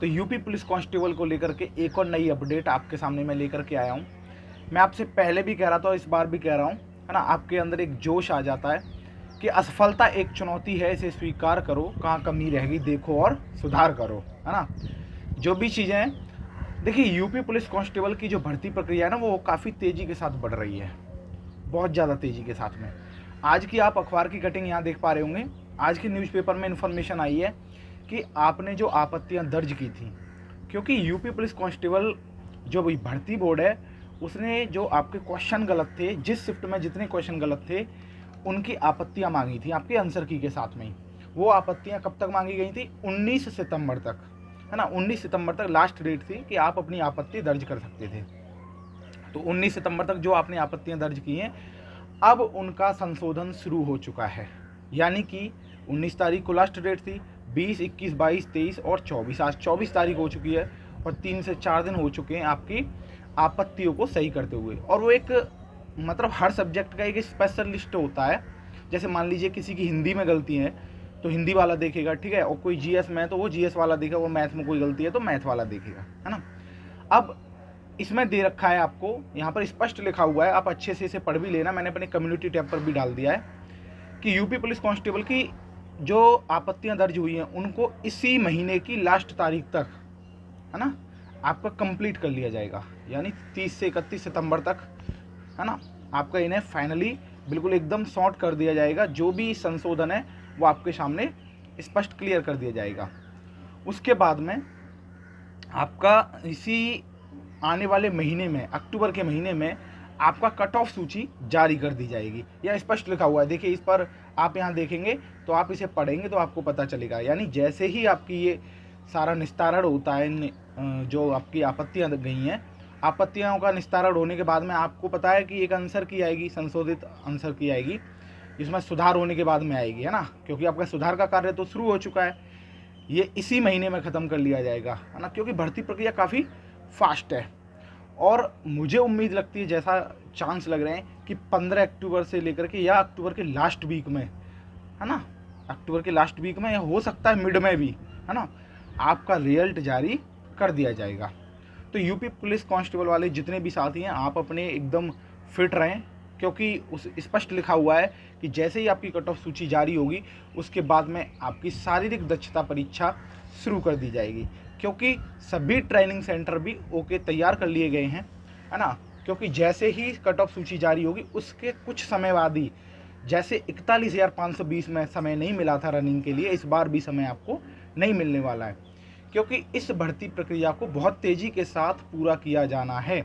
तो UP police constable को लेकर के एक और नई अपडेट आपके सामने मैं लेकर के आया हूँ। मैं आपसे पहले भी कह रहा था और इस बार भी कह रहा हूँ, है ना, आपके अंदर एक जोश आ जाता है कि असफलता एक चुनौती है, इसे स्वीकार करो, कहाँ कमी रह गई देखो और सुधार करो, है ना। जो भी चीज़ें हैं, देखिए यूपी पुलिस कांस्टेबल की जो भर्ती प्रक्रिया है ना, वो काफ़ी तेज़ी के साथ बढ़ रही है, बहुत ज़्यादा तेज़ी के साथ में। आज की आप अखबार की कटिंग यहाँ देख पा रहे होंगे। आज के न्यूज़पेपर में इन्फॉर्मेशन आई है कि आपने जो आपत्तियाँ दर्ज की थी, क्योंकि यूपी पुलिस कांस्टेबल जो भर्ती बोर्ड है, उसने जो आपके क्वेश्चन गलत थे, जिस शिफ्ट में जितने क्वेश्चन गलत थे उनकी आपत्तियाँ मांगी थी आपके आंसर की के साथ में ही। वो आपत्तियाँ कब तक मांगी गई थी? 19 सितंबर तक, है ना। 19 सितंबर तक लास्ट डेट थी कि आप अपनी आपत्ति दर्ज कर सकते थे। तो 19 सितंबर तक जो आपने आपत्तियां दर्ज की हैं, अब उनका संशोधन शुरू हो चुका है। यानी कि 19 तारीख को लास्ट डेट थी, 20, 21, 22, 23 और 24, आज 24 तारीख हो चुकी है और 3 से 4 दिन हो चुके हैं आपकी आपत्तियों को सही करते हुए। और वो एक मतलब हर सब्जेक्ट का एक स्पेशल लिस्ट होता है। जैसे मान लीजिए किसी की हिंदी में गलती है तो हिंदी वाला देखेगा, ठीक है, और कोई जीएस में है तो वो जीएस वाला देखेगा, वो मैथ में कोई गलती है तो मैथ वाला देखेगा, है ना। अब इसमें दे रखा है आपको, यहाँ पर स्पष्ट लिखा हुआ है, आप अच्छे से इसे पढ़ भी लेना, मैंने अपने कम्युनिटी टैब पर भी डाल दिया है कि यूपी पुलिस कांस्टेबल की जो आपत्तियां दर्ज हुई हैं उनको इसी महीने की लास्ट तारीख तक, है ना, आपका कंप्लीट कर लिया जाएगा। यानी 30 से 31 सितंबर तक, है ना, आपका इन्हें फाइनली बिल्कुल एकदम सॉर्ट कर दिया जाएगा। जो भी संशोधन है वो आपके सामने स्पष्ट क्लियर कर दिया जाएगा। उसके बाद में आपका इसी आने वाले महीने में, अक्टूबर के महीने में, आपका कट ऑफ सूची जारी कर दी जाएगी। यह स्पष्ट लिखा हुआ है, देखिए इस पर आप यहाँ देखेंगे तो आप इसे पढ़ेंगे तो आपको पता चलेगा। यानी जैसे ही आपकी ये सारा निस्तारण होता है, जो आपकी आपत्तियाँ गई हैं, आपत्तियों का निस्तारण होने के बाद में आपको पता है कि एक आंसर की आएगी, संशोधित आंसर की आएगी, जिसमें सुधार होने के बाद में आएगी, है ना, क्योंकि आपका सुधार का कार्य तो शुरू हो चुका है। ये इसी महीने में ख़त्म कर लिया जाएगा, है ना, क्योंकि भर्ती प्रक्रिया काफ़ी फास्ट है। और मुझे उम्मीद लगती है, जैसा चांस लग रहे हैं कि 15 अक्टूबर से लेकर के या अक्टूबर के लास्ट वीक में, है ना, अक्टूबर के लास्ट वीक में या हो सकता है मिड में भी, है ना, आपका रिजल्ट जारी कर दिया जाएगा। तो यूपी पुलिस कांस्टेबल वाले जितने भी साथी हैं, आप अपने एकदम फिट रहें, क्योंकि उस स्पष्ट लिखा हुआ है कि जैसे ही आपकी कट ऑफ सूची जारी होगी उसके बाद में आपकी शारीरिक दक्षता परीक्षा शुरू कर दी जाएगी। क्योंकि सभी ट्रेनिंग सेंटर भी ओके तैयार कर लिए गए हैं, है ना, क्योंकि जैसे ही कट ऑफ सूची जारी होगी उसके कुछ समय बाद ही, जैसे 41,520 में समय नहीं मिला था रनिंग के लिए, इस बार भी समय आपको नहीं मिलने वाला है, क्योंकि इस भर्ती प्रक्रिया को बहुत तेज़ी के साथ पूरा किया जाना है।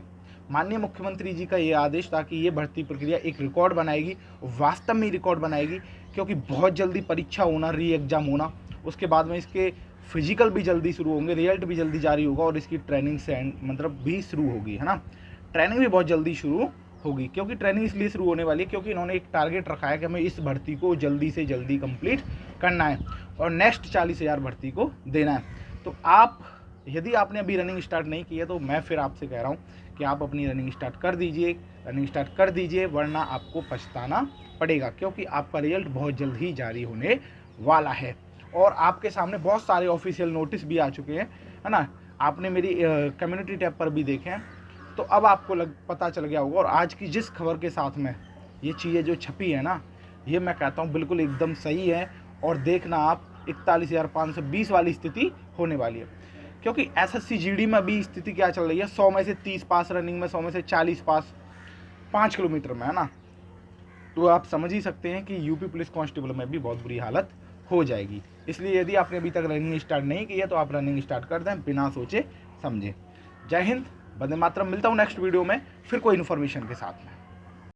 माननीय मुख्यमंत्री जी का ये आदेश था कि ये भर्ती प्रक्रिया एक रिकॉर्ड बनाएगी, वास्तव में रिकॉर्ड बनाएगी, क्योंकि बहुत जल्दी परीक्षा होना, री एग्ज़ाम होना, उसके बाद में इसके फिजिकल भी जल्दी शुरू होंगे, रिजल्ट भी जल्दी जारी होगा और इसकी ट्रेनिंग से मतलब भी शुरू होगी, है ना। ट्रेनिंग भी बहुत जल्दी शुरू होगी, क्योंकि ट्रेनिंग इसलिए शुरू होने वाली है क्योंकि इन्होंने एक टारगेट रखा है कि हमें इस भर्ती को जल्दी से जल्दी कंप्लीट करना है और नेक्स्ट 40,000 भर्ती को देना है। तो आप, यदि आपने अभी रनिंग स्टार्ट नहीं की है तो मैं फिर आपसे कह रहा हूँ कि आप अपनी रनिंग स्टार्ट कर दीजिए, वरना आपको पछताना पड़ेगा, क्योंकि आपका रिजल्ट बहुत जल्द ही जारी होने वाला है। और आपके सामने बहुत सारे ऑफिशियल नोटिस भी आ चुके हैं, है ना, आपने मेरी कम्युनिटी टैब पर भी देखे हैं, तो अब आपको पता चल गया होगा। और आज की जिस खबर के साथ में ये चीज़ें जो छपी है ना, ये मैं कहता हूँ बिल्कुल एकदम सही है। और देखना आप, 41,520 वाली स्थिति होने वाली है, क्योंकि एसएससी जीडी में भी स्थिति क्या चल रही है, 100 में से 30 पास रनिंग में, 100 में से 40 पास 5 किलोमीटर में, है ना। तो आप समझ ही सकते हैं कि यूपी पुलिस कांस्टेबल में भी बहुत बुरी हालत हो जाएगी। इसलिए यदि आपने अभी तक रनिंग स्टार्ट नहीं की है तो आप रनिंग स्टार्ट कर दें बिना सोचे समझे। जय हिंद, वंदे मातरम। मिलता हूँ नेक्स्ट वीडियो में फिर कोई इन्फॉर्मेशन के साथ में।